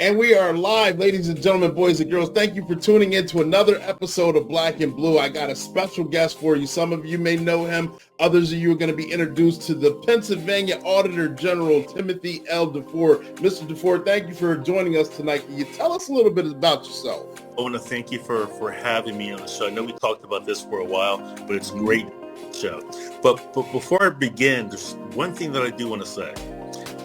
And we are live, ladies and gentlemen, boys and girls. Thank you for tuning in to another episode of Black and Blue. I got a special guest for you. Some of you may know him. Others of you are going to be introduced to the Pennsylvania Auditor General, Timothy L. DeFoor. Mr. DeFoor, thank you for joining us tonight. Can you tell us a little bit about yourself? I want to thank you for having me on the show. I know we talked about this for a while, but it's a great show. But before I begin, there's one thing that I do want to say.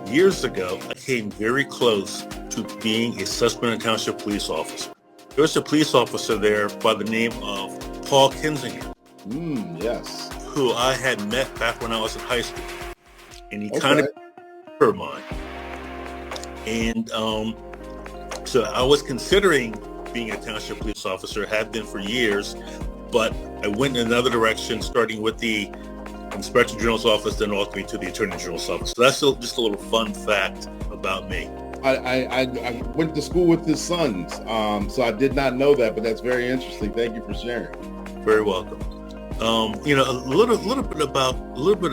Years ago, I came very close to being a Susquehanna Township police officer. There was a police officer there by the name of Paul Kinzinger. Yes. Who I had met back when I was in high school. And he kind of of mine. And so I was considering being a township police officer, have been for years, but I went in another direction, starting with the Inspector General's office, then ultimately to the Attorney General's office. So that's just a little fun fact about me. I went to school with his sons, so I did not know that, but that's very interesting. Thank you for sharing. Very welcome. A little bit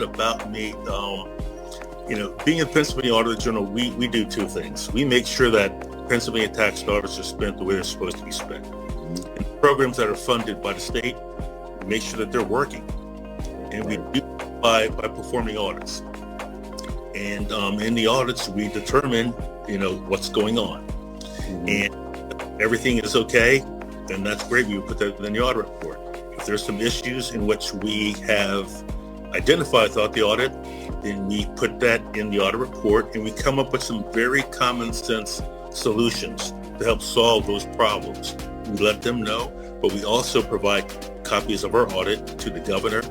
about me. Being a Pennsylvania Auditor General, we do two things. We make sure that Pennsylvania tax dollars are spent the way they're supposed to be spent. Mm-hmm. And programs that are funded by the state, we make sure that they're working. And we do by performing audits. And in the audits, we determine, what's going on. Mm-hmm. And if everything is okay, then that's great. We put that in the audit report. If there's some issues in which we have identified throughout the audit, then we put that in the audit report, and we come up with some very common sense solutions to help solve those problems. We let them know, but we also provide copies of our audit to the governor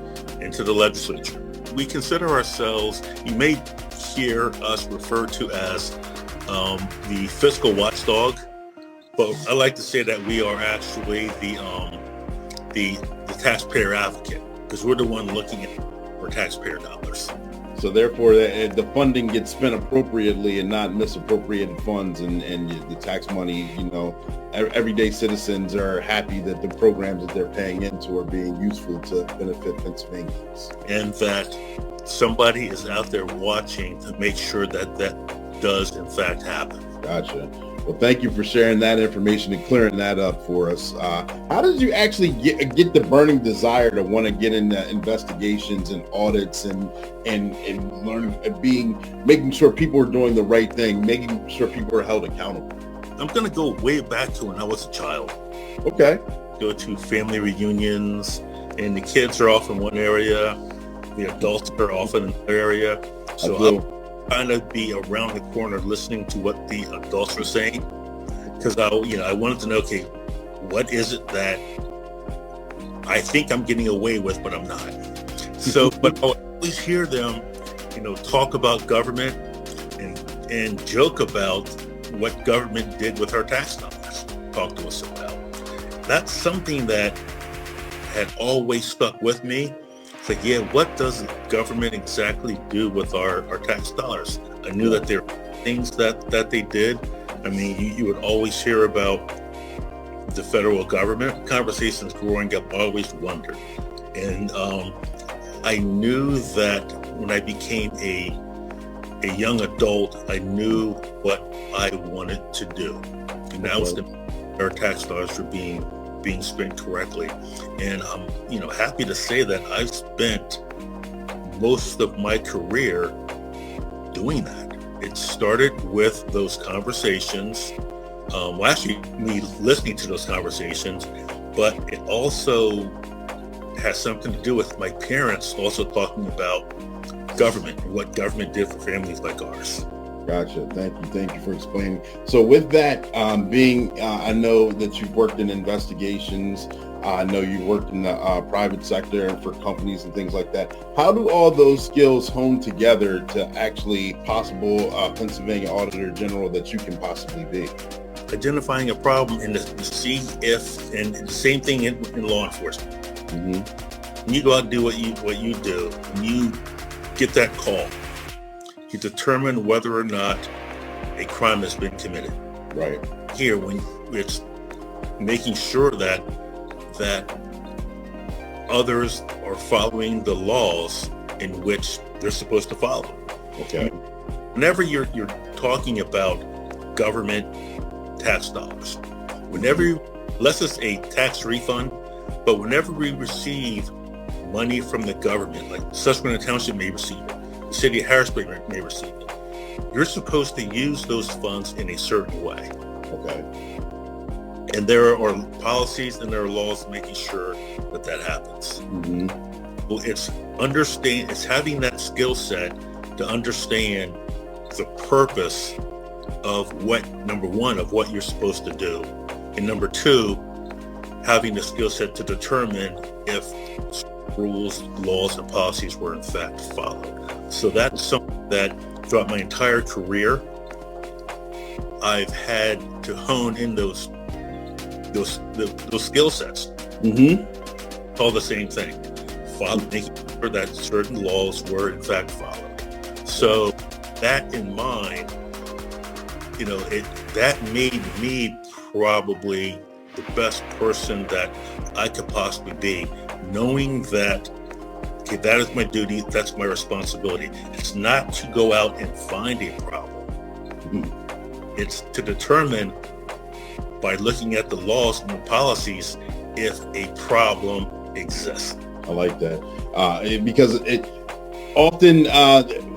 and to the legislature. We consider ourselves, you may hear us referred to as the fiscal watchdog, but I like to say that we are actually the taxpayer advocate, because we're the one looking at our taxpayer dollars. So therefore, the funding gets spent appropriately and not misappropriated funds, and the tax money, everyday citizens are happy that the programs that they're paying into are being useful to benefit Pennsylvanians. And that somebody is out there watching to make sure that does in fact happen. Gotcha. Well, thank you for sharing that information and clearing that up for us. How did you actually get the burning desire to want to get into investigations and audits and learning, making sure people are doing the right thing, making sure people are held accountable? I'm going to go way back to when I was a child. Okay. Go to family reunions, and the kids are off in one area, the adults are off in another area. So I'm trying to be around the corner listening to what the adults are saying, because I wanted to know, okay, what is it that I think I'm getting away with, but I'm not. So, but I always hear them, talk about government and joke about what government did with our tax dollars, talk to us about. That's something that had always stuck with me. It's like, yeah, what does the government exactly do with our tax dollars? I knew that there were things that they did. I mean, you would always hear about the federal government. Conversations growing up, I always wondered. And I knew that when I became a young adult, I knew what I wanted to do. And that was our tax dollars were being spent correctly. And I'm happy to say that I've spent most of my career doing that. It started with those conversations, me listening to those conversations, but it also has something to do with my parents also talking about government and what government did for families like ours. Gotcha. Thank you for explaining. So with that I know that you've worked in investigations. I know you worked in the private sector for companies and things like that. How do all those skills hone together to actually possible Pennsylvania Auditor General that you can possibly be? Identifying a problem and to see if, and the same thing in law enforcement. Mm-hmm. When you go out and do what you do, when you get that call, you determine whether or not a crime has been committed. Right. Here, when it's making sure that others are following the laws in which they're supposed to follow. Okay. Whenever you're talking about government tax dollars. Unless it's a tax refund, but whenever we receive money from the government, like Susquehanna Township may receive it, the city of Harrisburg may receive it, you're supposed to use those funds in a certain way. Okay. And there are policies and there are laws making sure that that happens. Mm-hmm. Well, it's having that skill set to understand the purpose of number one, of what you're supposed to do. And number two, having the skill set to determine if rules, laws, and policies were in fact followed. So that's something that throughout my entire career, I've had to hone in those skill sets. Mm-hmm. It's all the same thing. Making sure that certain laws were in fact followed. So that in mind, that made me probably the best person that I could possibly be, knowing that, okay, that is my duty, that's my responsibility. It's not to go out and find a problem. Mm-hmm. It's to determine by looking at the laws and the policies if a problem exists. I like that because often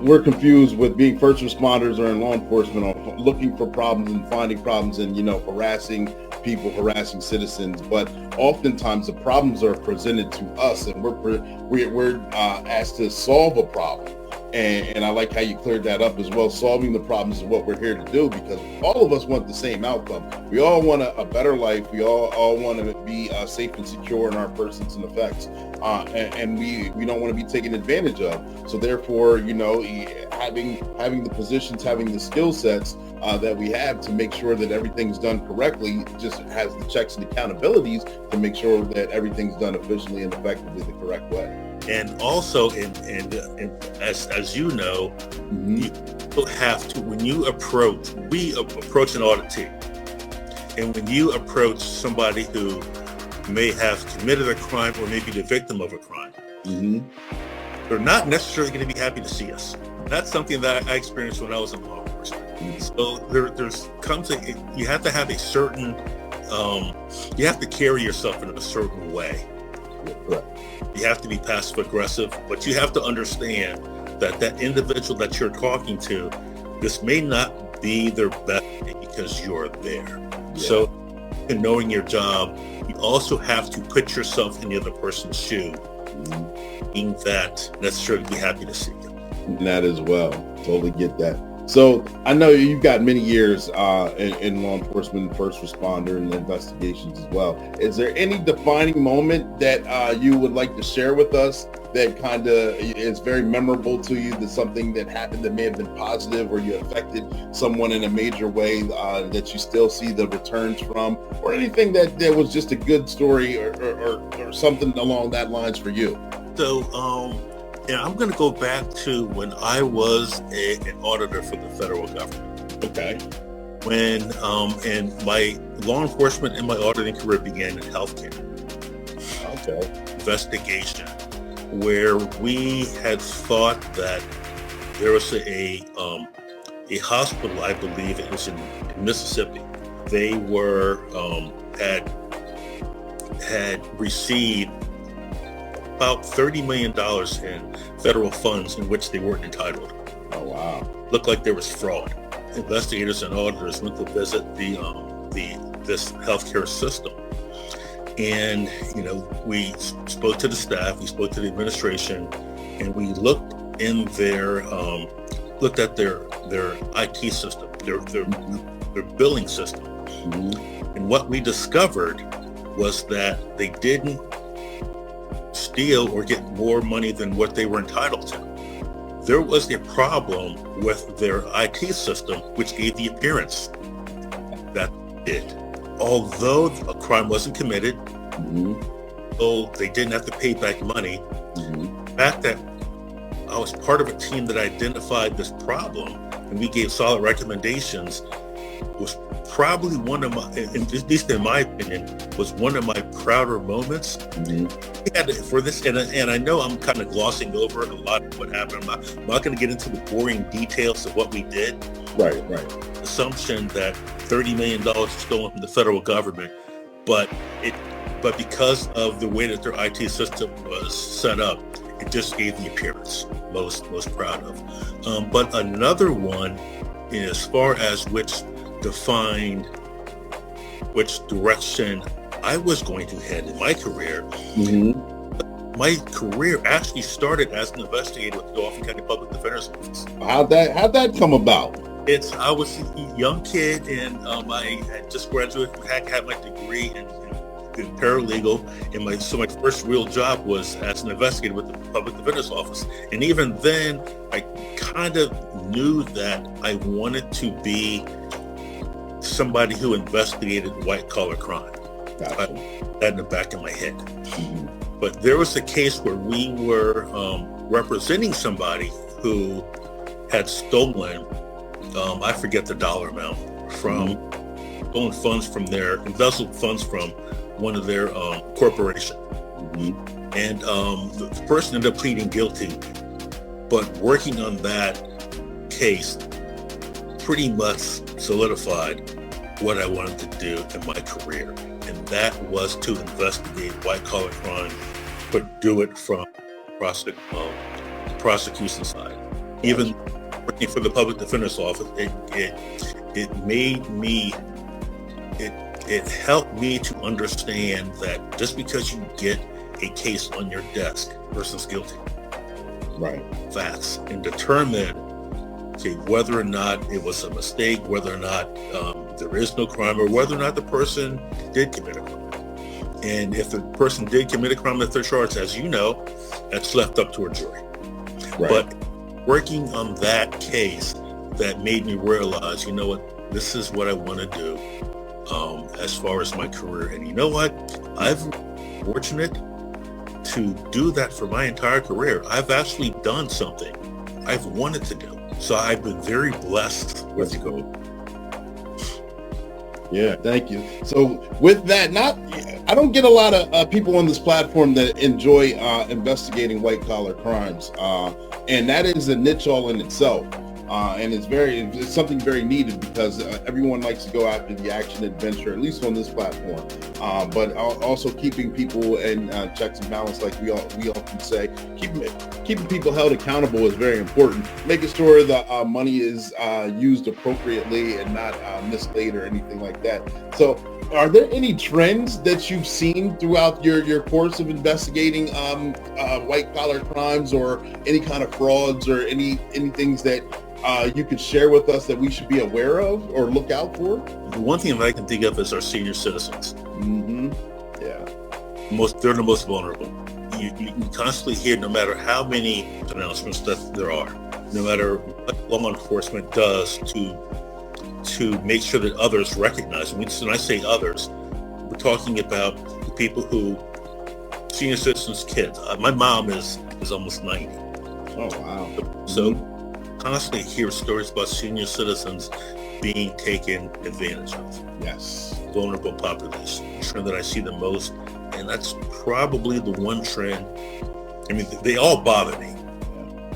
we're confused with being first responders or in law enforcement on looking for problems and finding problems and harassing people, harassing citizens. But oftentimes the problems are presented to us, and we're asked to solve a problem. And I like how you cleared that up as well. Solving the problems is what we're here to do, because all of us want the same outcome. We all want a better life. We all want to be safe and secure in our persons and effects. And we don't want to be taken advantage of. So therefore, having the positions, having the skill sets that we have to make sure that everything's done correctly, just has the checks and accountabilities to make sure that everything's done efficiently and effectively the correct way. And also, and as you know, you have to, when we approach an audit team, and when you approach somebody who may have committed a crime or may be the victim of a crime, they're not necessarily going to be happy to see us. That's something that I experienced when I was in law enforcement. So you have to have a certain, you have to carry yourself in a certain way. Correct. You have to be passive aggressive, but you have to understand that individual that you're talking to, this may not be their best because you're there. Yeah. So in knowing your job, you also have to put yourself in the other person's shoe, being that necessarily be happy to see you. That as well. Totally get that. So I know you've got many years in law enforcement, first responder, and investigations as well. Is there any defining moment that you would like to share with us that kind of is very memorable to you, that's something that happened that may have been positive, or you affected someone in a major way that you still see the returns from, or anything that was just a good story or something along that lines for you? So, I'm going to go back to when I was an auditor for the federal government. Okay. When and my law enforcement and my auditing career began in healthcare. Okay. Investigation, where we had thought that there was a hospital, I believe it was in Mississippi. They were had received about $30 million in federal funds in which they weren't entitled. Oh, wow. Looked like there was fraud. Investigators and auditors went to visit this healthcare system. And, we spoke to the staff, we spoke to the administration, and we looked in looked at their IT system, their billing system. Mm-hmm. And what we discovered was that they didn't steal or get more money than what they were entitled to. There was a problem with their IT system, which gave the appearance that it did. Although a crime wasn't committed, so they didn't have to pay back money. The fact that I was part of a team that identified this problem and we gave solid recommendations was probably one of my, at least in my opinion, was one of my prouder moments. For this, and I know I'm kind of glossing over a lot of what happened. I'm not going to get into the boring details of what we did. Right. Assumption that $30 million was stolen from the federal government, but because of the way that their IT system was set up, it just gave the appearance most proud of. But another one, as far as which defined which direction I was going to head in my career. My career actually started as an investigator with the Dauphin County Public Defender's Office. How'd that come about? I was a young kid, and I had just graduated, had my degree in paralegal, and my first real job was as an investigator with the Public Defender's Office. And even then, I kind of knew that I wanted to be somebody who investigated white-collar crime. Gotcha. That in the back of my head. But there was a case where we were representing somebody who had stolen, I forget the dollar amount, from stolen funds from embezzled funds from one of their corporation. And the person ended up pleading guilty. But working on that case pretty much solidified what I wanted to do in my career, and that was to investigate white-collar crime, but do it from the prosecution side. Even working for the Public Defender's Office, it helped me to understand that just because you get a case on your desk, person's guilty, right, facts, and determine whether or not it was a mistake, whether or not there is no crime, or whether or not the person did commit a crime. And if the person did commit a crime that they're charged, as you know, that's left up to a jury. Right. But working on that case, that made me realize, you know what, this is what I want to do as far as my career. And you know what, I've been fortunate to do that for my entire career. I've actually done something I've wanted to do. So I've been very blessed with you. Yeah, thank you. So with that, I don't get a lot of people on this platform that enjoy investigating white-collar crimes, and that is a niche all in itself. And it's something very needed because everyone likes to go after the action adventure, at least on this platform. But also keeping people in checks and balance, like we often say, keeping people held accountable is very important. Making sure the money is used appropriately and not mislaid or anything like that. So, are there any trends that you've seen throughout your course of investigating white-collar crimes, or any kind of frauds, or any things that you could share with us that we should be aware of or look out for? The one thing that I can think of is our senior citizens. Yeah. They're the most vulnerable. You constantly hear, no matter how many announcements that there are, no matter what law enforcement does to make sure that others recognize. When I say others, we're talking about the people who, senior citizens' kids. My mom is almost 90. Oh, wow. So constantly hear stories about senior citizens being taken advantage of. Yes. Vulnerable population. The trend that I see the most, and that's probably the one trend. I mean, they all bother me.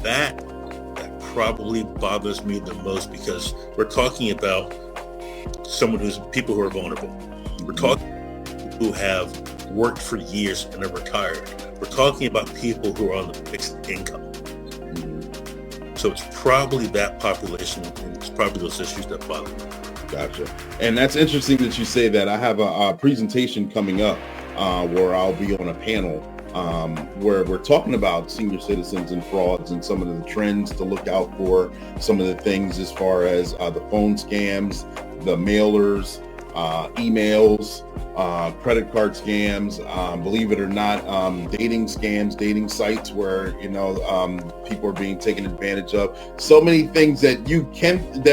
That probably bothers me the most, because we're talking about people who are vulnerable. We're talking about people who have worked for years and are retired. We're talking about people who are on a fixed income. So it's probably that population, and it's probably those issues that bother me. Gotcha. And that's interesting that you say that. I have a presentation coming up where I'll be on a panel where we're talking about senior citizens and frauds and some of the trends to look out for, some of the things as far as the phone scams, the mailers, emails, credit card scams, believe it or not, dating scams, dating sites where, people are being taken advantage of. So many things that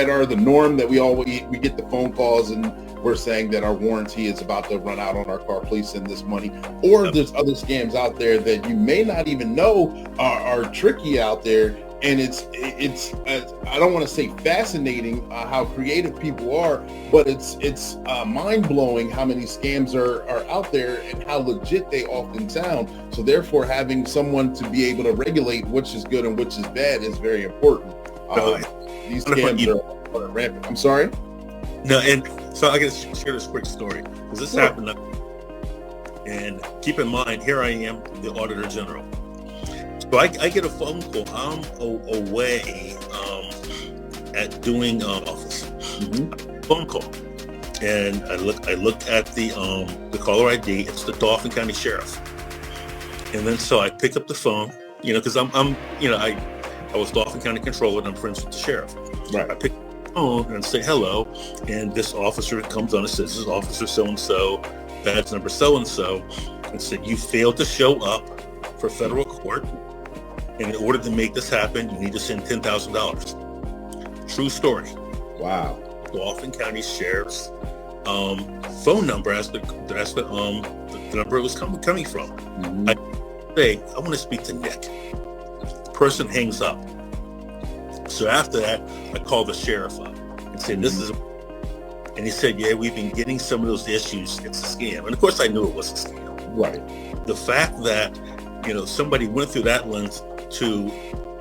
are the norm, that we get the phone calls and we're saying that our warranty is about to run out on our car, please send this money. Or there's other scams out there that you may not even know are tricky out there, and it's I don't want to say fascinating how creative people are, but it's mind-blowing how many scams are out there and how legit they often sound. So therefore, having someone to be able to regulate which is good and which is bad is very important. These scams are rampant. I'm sorry? No, and so I can share this quick story because this happened. And keep in mind, here I am, the Auditor General. So I get a phone call. I'm away at doing office. Phone call, and I look at the caller ID. It's the Dauphin County Sheriff. And then so I pick up the phone, because I was Dauphin County Controller and I'm friends with the sheriff. Right. I pick up the phone and say hello, and this officer comes on and says, "This is Officer so and so, badge number so and so," and said, "You failed to show up for federal court. And in order to make this happen, you need to send $10,000. True story. Wow. Dauphin County Sheriff's phone number as the number it was coming from. I say, "I want to speak to Nick." The person hangs up. So after that, I called the sheriff up and said, "This is," and he said, "Yeah, we've been getting some of those issues. It's a scam." And of course, I knew it was a scam. Right. The fact that somebody went through that lens to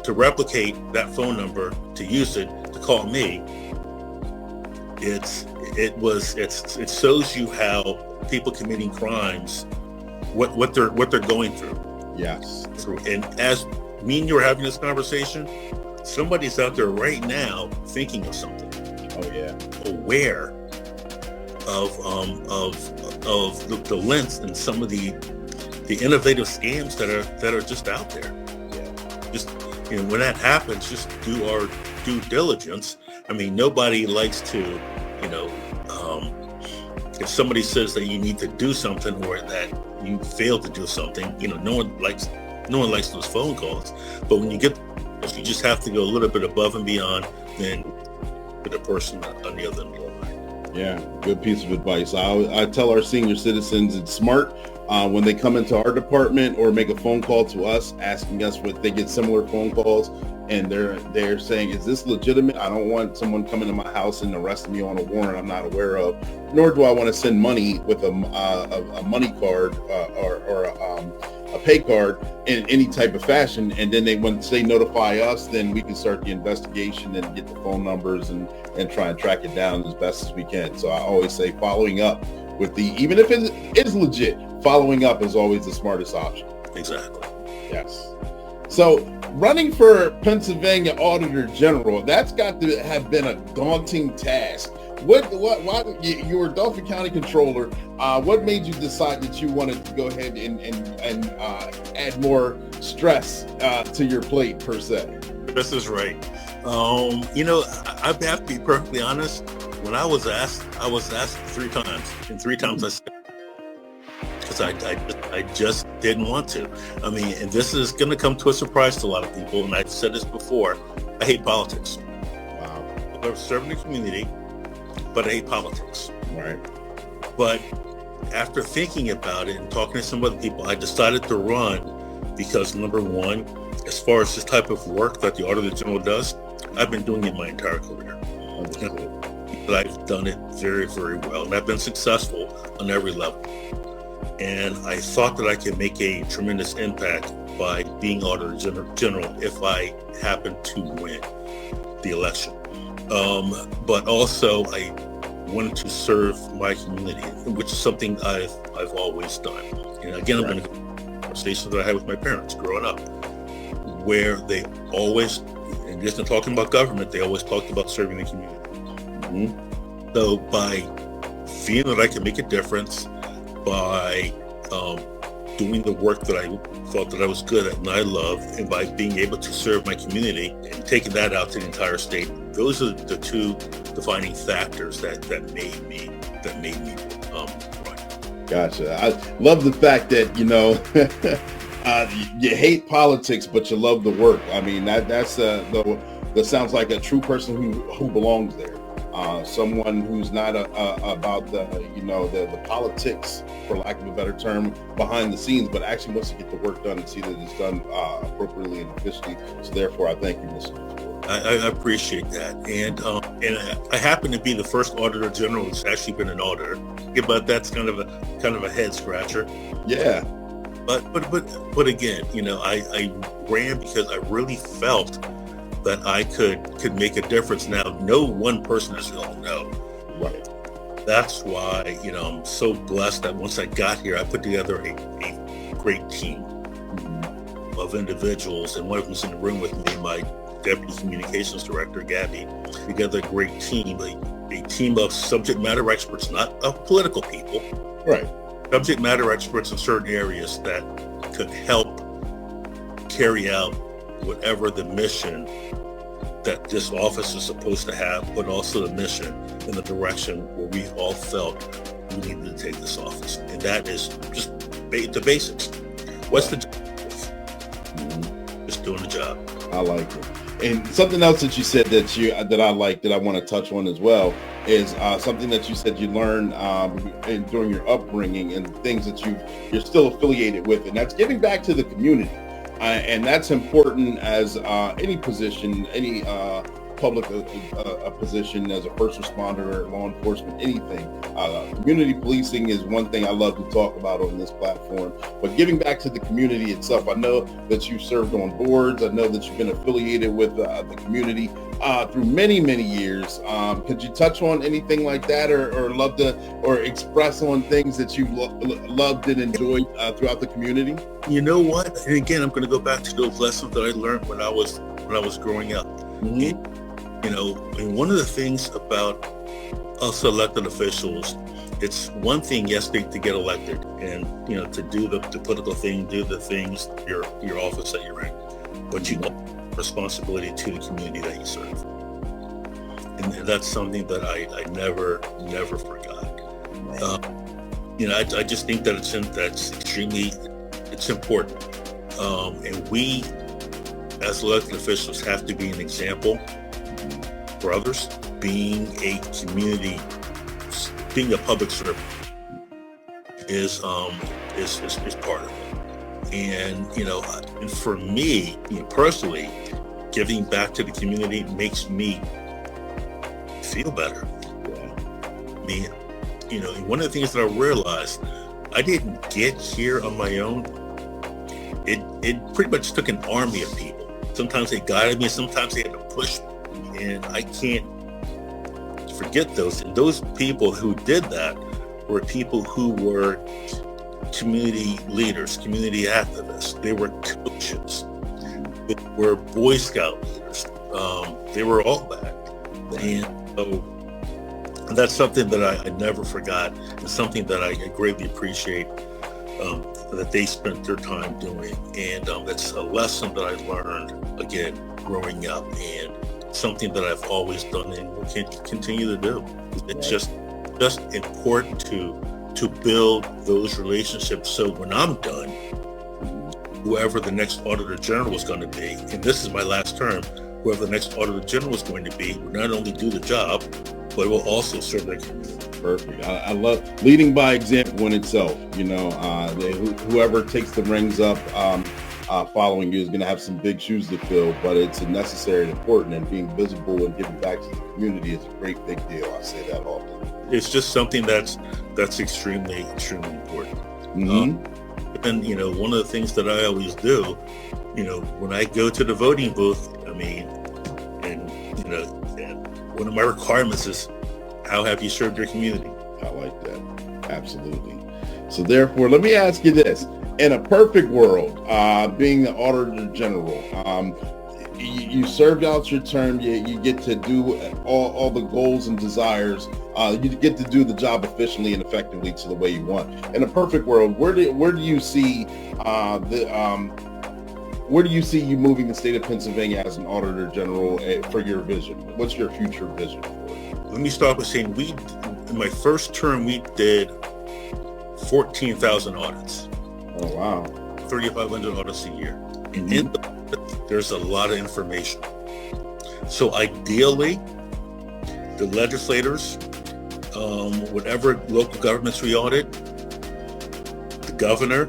replicate that phone number, to use it to call me, it shows you how people committing crimes, what they're going through. Yes. And as me and you are having this conversation, somebody's out there right now thinking of something. Oh yeah. Aware of the length and some of the innovative scams that are just out there. Just when that happens, just do our due diligence. I mean, nobody likes to, if somebody says that you need to do something or that you fail to do something, no one likes those phone calls. But when you get, you just have to go a little bit above and beyond than the person on the other end of the line. Yeah, good piece of advice. I tell our senior citizens it's smart when they come into our department or make a phone call to us asking us what they get similar phone calls and they're saying, "Is this legitimate? I don't want someone coming to my house and arresting me on a warrant I'm not aware of, nor do I want to send money with a money card or a pay card in any type of fashion." And then once they notify us, then we can start the investigation and get the phone numbers and try and track it down as best as we can. So I always say following up with even if it is legit, following up is always the smartest option. Exactly. Yes. So running for Pennsylvania Auditor General, that's got to have been a daunting task. Why you were Dauphin County Controller? What made you decide that you wanted to go ahead and add more stress to your plate per se? This is right. I have to be perfectly honest. When I was asked 3 times, and 3 times I said, because I just didn't want to. I mean, and this is going to come to a surprise to a lot of people, and I've said this before, I hate politics. Wow. I'm serving the community, but I hate politics. Right. But after thinking about it and talking to some other people, I decided to run because, number one, as far as this type of work that the Auditor General does, I've been doing it my entire career. But I've done it very, very well, and I've been successful on every level. And I thought that I could make a tremendous impact by being Auditor General if I happen to win the election. But also I wanted to serve my community, which is something I've always done. And again, I'm going to go to the conversation that I had with my parents growing up, where they always, and just in talking about government, they always talked about serving the community. So by feeling that I can make a difference, by doing the work that I thought that I was good at and I love, and by being able to serve my community and taking that out to the entire state, those are the 2 defining factors that made me run. Gotcha. I love the fact that you hate politics, but you love the work. I mean, that sounds like a true person who belongs there. someone who's not about the politics, for lack of a better term, behind the scenes, but actually wants to get the work done and see that it's done appropriately and efficiently. So therefore, I thank you, Mr. DeFoor. I appreciate that, and I happen to be the first Auditor General who's actually been an auditor. Yeah, but that's kind of a head scratcher. Yeah. But again, I ran because I really felt that I could make a difference. Now, no one person is going to know. Right. That's why, I'm so blessed that once I got here, I put together a great team of individuals, and one of them's in the room with me, my Deputy Communications Director, Gabby. Together a great team, a team of subject matter experts, not of political people. Right. Subject matter experts in certain areas that could help carry out whatever the mission that this office is supposed to have, but also the mission in the direction where we all felt we needed to take this office. And that is just the basics. What's the job? Just doing the job. I like it. And something else that you said that I like, that I want to touch on as well, is something that you said you learned during your upbringing and things that you're still affiliated with, and that's giving back to the community. And that's important as any position, any public position, as a first responder, law enforcement, anything. Community policing is one thing I love to talk about on this platform, but giving back to the community itself. I know that you've served on boards. I know that you've been affiliated with the community through many, many years. Could you touch on anything like that, or express on things that you've loved and enjoyed throughout the community? You know what? And again, I'm going to go back to those lessons that I learned when I was growing up. Mm-hmm. And one of the things about us elected officials, it's one thing, yes, to get elected and, to do the political thing, do the things, your office that you're in, but you have responsibility to the community that you serve. And that's something that I never forgot. I just think that it's important. And we, as elected officials, have to be an example for others. Being a public servant is part of it. And for me, personally, giving back to the community makes me feel better. I mean, one of the things that I realized, I didn't get here on my own. It pretty much took an army of people. Sometimes they guided me, sometimes they had to push me. And I can't forget those. And those people who did that were people who were community leaders, community activists. They were coaches. They were Boy Scout leaders. They were all that. And so that's something that I never forgot, and something that I greatly appreciate that they spent their time doing. And that's a lesson that I learned, again, growing up, and something that I've always done and will continue to do. It's just important to build those relationships, so when I'm done, whoever the next Auditor General is going to be, and this is my last term, whoever the next Auditor General is going to be will not only do the job, but will also serve their community. Perfect. I love leading by example in itself. Whoever takes the reins up following you is going to have some big shoes to fill, but it's necessary and important, and being visible and giving back to the community is a great big deal. I say that often. It's just something that's extremely, extremely important. Mm-hmm. And one of the things that I always do, when I go to the voting booth, one of my requirements is, how have you served your community? I like that. Absolutely. So therefore, let me ask you this. In a perfect world, being the Auditor General, you served out your term, you get to do all the goals and desires, you get to do the job efficiently and effectively to the way you want. In a perfect world, where do you see you moving the state of Pennsylvania as an Auditor General for your vision? What's your future vision for it? Let me start by saying in my first term, we did 14,000 audits. Oh, wow. 3,500 audits a year. And in there's a lot of information. So ideally, the legislators, whatever local governments we audit, the governor,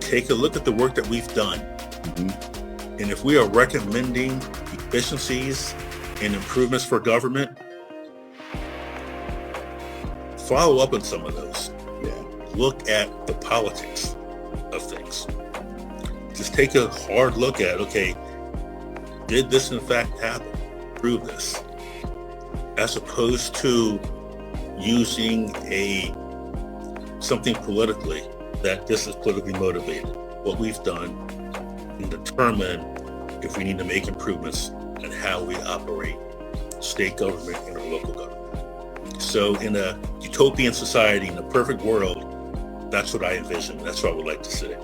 take a look at the work that we've done. Mm-hmm. And if we are recommending efficiencies and improvements for government, follow up on some of those. Yeah. Look at the politics of things. Just take a hard look at, okay, did this in fact happen? Prove this. As opposed to using something politically, that this is politically motivated. What we've done and determine if we need to make improvements in how we operate state government and our local government. So in a utopian society, in a perfect world, that's what I envision. That's what I would like to see.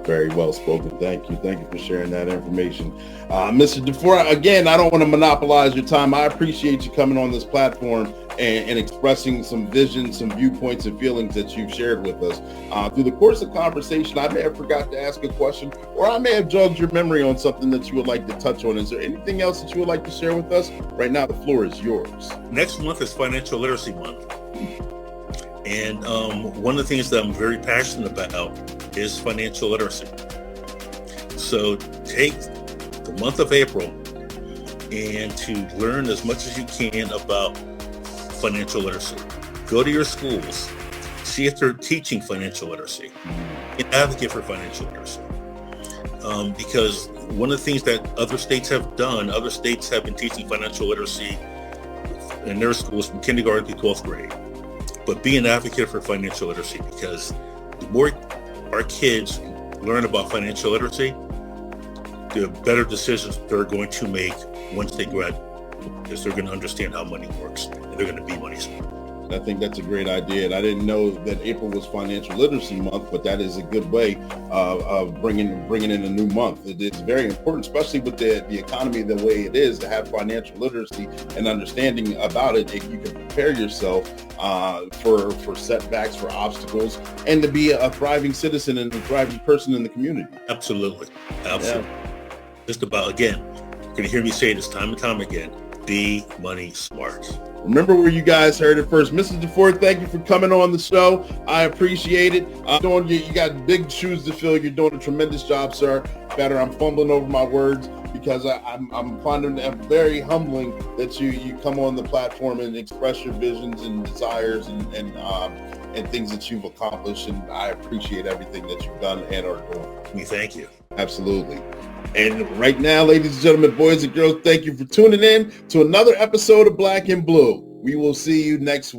Very well spoken. Thank you. Thank you for sharing that information. Mr. DeFoor, again, I don't want to monopolize your time. I appreciate you coming on this platform and expressing some vision, some viewpoints and feelings that you've shared with us. Through the course of conversation, I may have forgot to ask a question, or I may have jogged your memory on something that you would like to touch on. Is there anything else that you would like to share with us? Right now, the floor is yours. Next month is Financial Literacy Month. And one of the things that I'm very passionate about is financial literacy. So take the month of April and to learn as much as you can about financial literacy. Go to your schools, see if they're teaching financial literacy, and advocate for financial literacy. Because one of the things that other states have done, other states have been teaching financial literacy in their schools from kindergarten to 12th grade. But be an advocate for financial literacy, because the more our kids learn about financial literacy, the better decisions they're going to make once they graduate, because they're going to understand how money works and they're going to be money smart. I think that's a great idea. And I didn't know that April was Financial Literacy Month, but that is a good way of bringing in a new month. It is very important, especially with the economy the way it is, to have financial literacy and understanding about it. If you can prepare yourself for setbacks, for obstacles, and to be a thriving citizen and a thriving person in the community. Absolutely. Yeah. Just about, again, you're going to hear me say this time and time again, be money smart. Remember where you guys heard it first. Mrs. DeFoor, thank you for coming on the show. I appreciate it. You got big shoes to fill. You're doing a tremendous job, sir. I'm fumbling over my words because I'm finding it very humbling that you come on the platform and express your visions and desires and things that you've accomplished. And I appreciate everything that you've done and are doing. We thank you. Absolutely. And right now, ladies and gentlemen, boys and girls, thank you for tuning in to another episode of Black and Blue. We will see you next week.